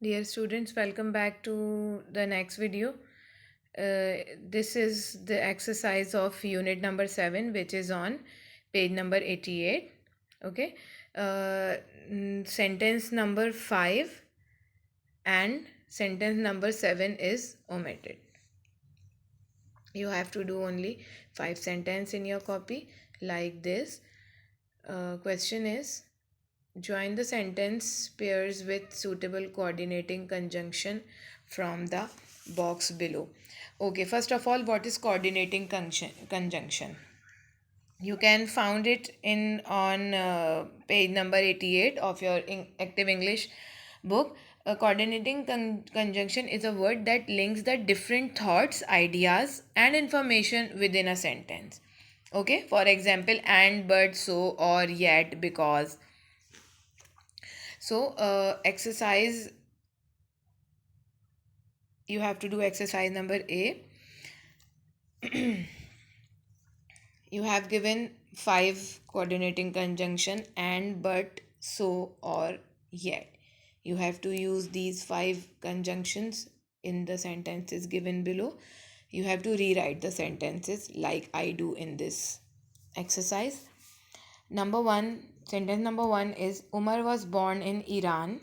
Dear students, welcome back to the next video. This is the exercise of unit number 7, which is on page number 88. Okay. Sentence number 5 and sentence number 7 is omitted. You have to do only 5 sentences in your copy like this. Question is, join the sentence pairs with suitable coordinating conjunction from the box below. Okay, first of all, what is coordinating conjunction? You can found it in on page number 88 of your active English book. A coordinating conjunction is a word that links the different thoughts, ideas, and information within a sentence. Okay, for example, and, but, so, or, yet, because. So, exercise, you have to do exercise number A. You have given 5 coordinating conjunction and, but, so, or, yet. You have to use these 5 conjunctions in the sentences given below. You have to rewrite the sentences like I do in this exercise. Sentence number 1 is Umar was born in Iran.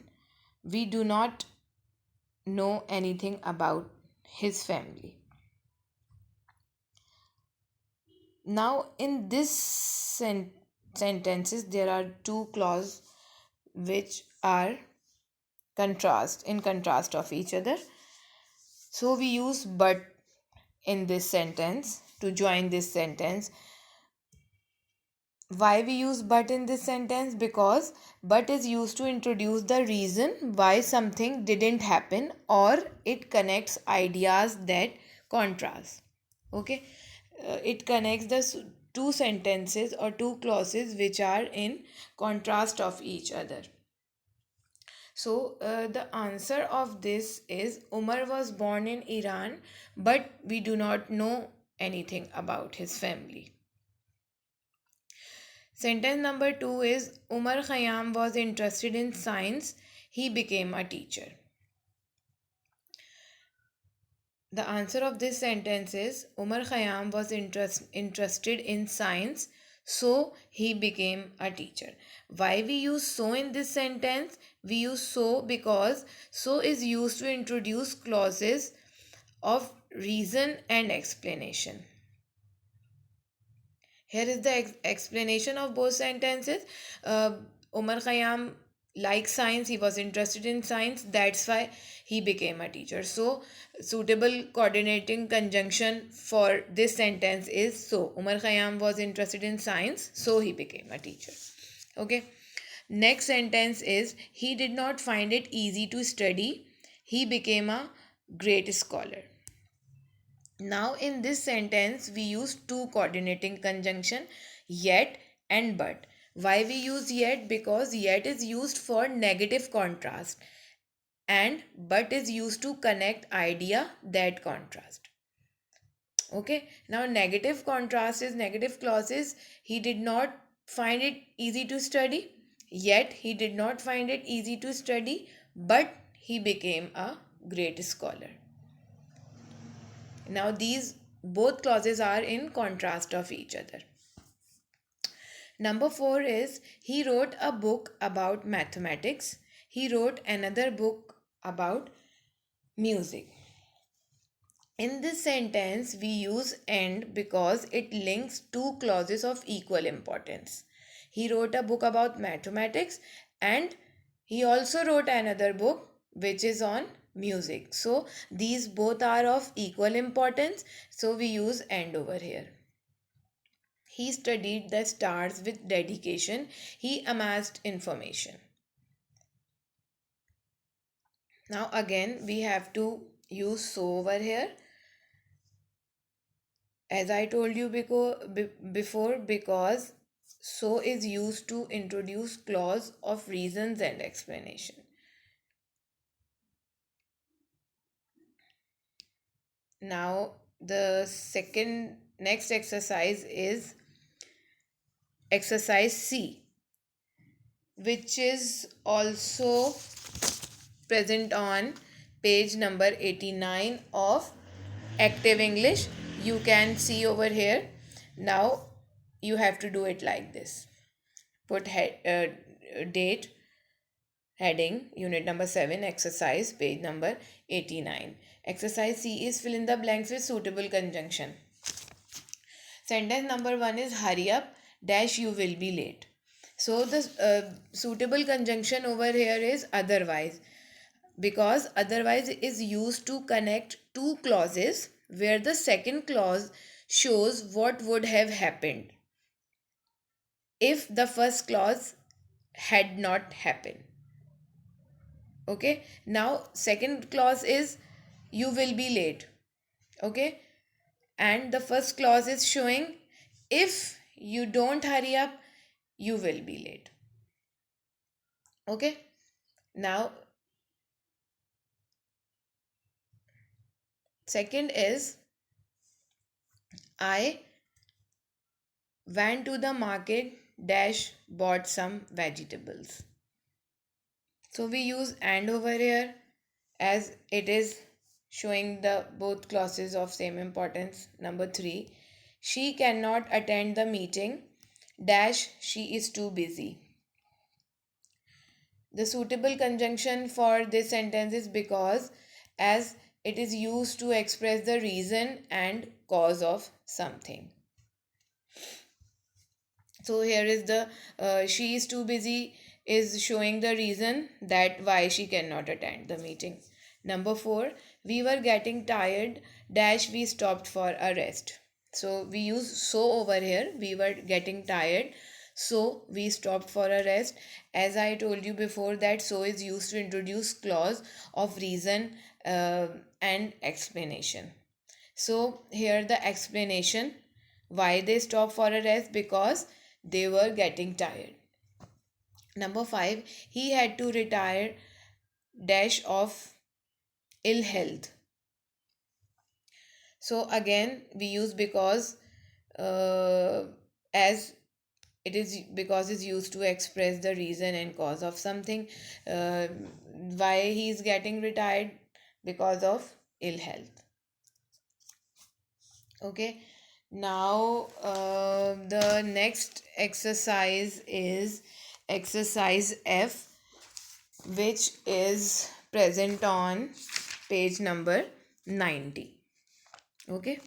We do not know anything about his family. Now, in this sentences, there are two clauses which are in contrast of each other. So we use but in this sentence to join this sentence. Why we use but in this sentence? Because but is used to introduce the reason why something didn't happen, or it connects ideas that contrast. Okay. It connects the two sentences or two clauses which are in contrast of each other. So the answer of this is Umar was born in Iran, but we do not know anything about his family. Sentence number 2 is Umar Khayyam was interested in science, he became a teacher. The answer of this sentence is Umar Khayyam was interested in science, so he became a teacher. Why we use so in this sentence? We use so because so is used to introduce clauses of reason and explanation. Here is the explanation of both sentences. Umar Khayyam likes science, he was interested in science, that's why he became a teacher. So, suitable coordinating conjunction for this sentence is so. Umar Khayyam was interested in science, so he became a teacher. Okay. Next sentence is he did not find it easy to study, he became a great scholar. Now, in this sentence, we use two coordinating conjunction, yet and but. Why we use yet? Because yet is used for negative contrast and but is used to connect idea that contrast. Okay, now negative contrast is negative clauses. He did not find it easy to study, yet he did not find it easy to study, but he became a great scholar. Now these both clauses are in contrast of each other. Number 4 is he wrote a book about mathematics. He wrote another book about music. In this sentence, we use and because it links two clauses of equal importance. He wrote a book about mathematics and he also wrote another book which is on music. So these both are of equal importance. So we use and over here. He studied the stars with dedication. He amassed information. Now again we have to use so over here. As I told you before, because so is used to introduce clause of reasons and explanation. Now the second next exercise is exercise C, which is also present on page number 89 of Active English. You can see over here. Now you have to do it like this. Put date, heading, unit number 7, exercise, page number 89. Exercise C is fill in the blanks with suitable conjunction. Sentence number 1 is hurry up, dash you will be late. So the suitable conjunction over here is otherwise, because otherwise is used to connect two clauses where the second clause shows what would have happened if the first clause had not happened. Okay, now second clause is you will be late. Okay, and the first clause is showing if you don't hurry up you will be late. Okay, now second is I went to the market dash bought some vegetables. So we use and over here as it is showing the both clauses of same importance. Number 3, she cannot attend the meeting dash she is too busy. The suitable conjunction for this sentence is because, as it is used to express the reason and cause of something. So here is the she is too busy is showing the reason that why she cannot attend the meeting. Number 4, we were getting tired dash we stopped for a rest. So we use so over here, we were getting tired, so we stopped for a rest. As I told you before that so is used to introduce clause of reason and explanation. So here the explanation why they stopped for a rest, because they were getting tired. Number 5, he had to retire dash of ill health. So again we use because as it is because is used to express the reason and cause of something. uh, why he is getting retired, because of ill health. Okay, now the next exercise is exercise F, which is present on page number 90. Okay,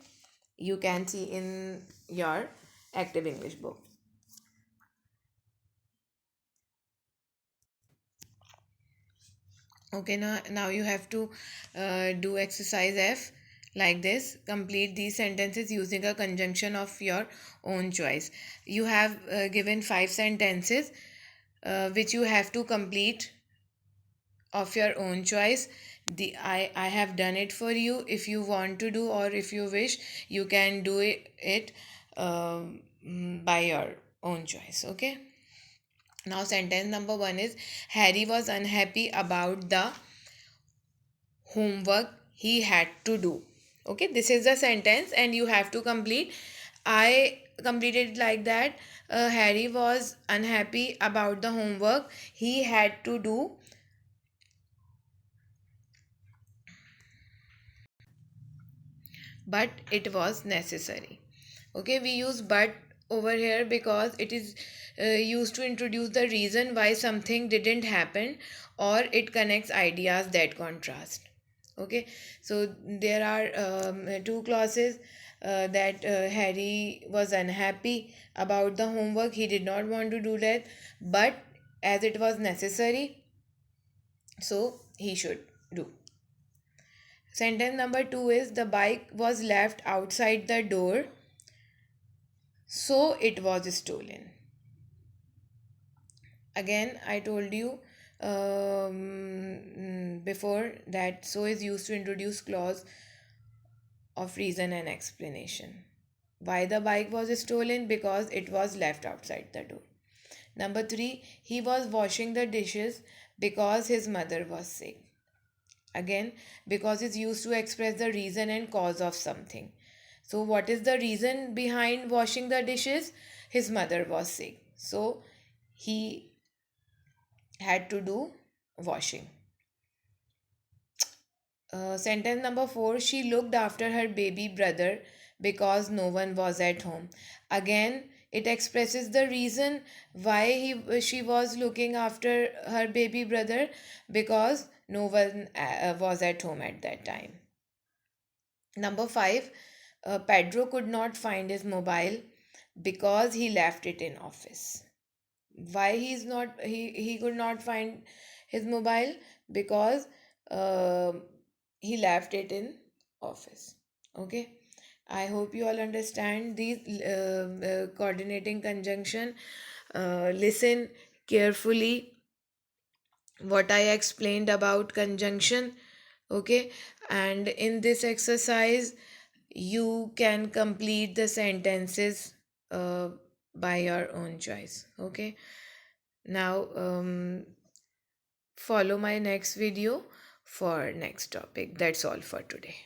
you can see in your Active English book. Okay, now you have to do exercise F like this. Complete these sentences using a conjunction of your own choice. You have given 5 sentences which you have to complete of your own choice. I have done it for you. If you want to do or if you wish, you can do it by your own choice. Okay. Now sentence number 1 is Harry was unhappy about the homework he had to do. Okay, this is the sentence and you have to complete. I completed like that. Harry was unhappy about the homework he had to do, but it was necessary. Okay, we use but over here because it is used to introduce the reason why something didn't happen, or it connects ideas that contrast. Okay, so there are two clauses that Harry was unhappy about the homework, he did not want to do that, but as it was necessary, so he should do. Sentence number 2 is the bike was left outside the door, so it was stolen. Again, I told you before that so is used to introduce clause of reason and explanation. Why the bike was stolen? Because it was left outside the door. Number 3, he was washing the dishes because his mother was sick. Again, because it's used to express the reason and cause of something. So what is the reason behind washing the dishes? His mother was sick, so he had to do washing. Sentence number 4, she looked after her baby brother because no one was at home. Again, it expresses the reason why she was looking after her baby brother, because no one was at home at that time. Number 5, Pedro could not find his mobile because he left it in office. Why he could not find his mobile? Because uh, he left it in office. Okay, I hope you all understand these coordinating conjunction. Listen carefully what I explained about conjunction. Okay, and in this exercise you can complete the sentences uh, by your own choice. Okay, now follow my next video for next topic. That's all for today.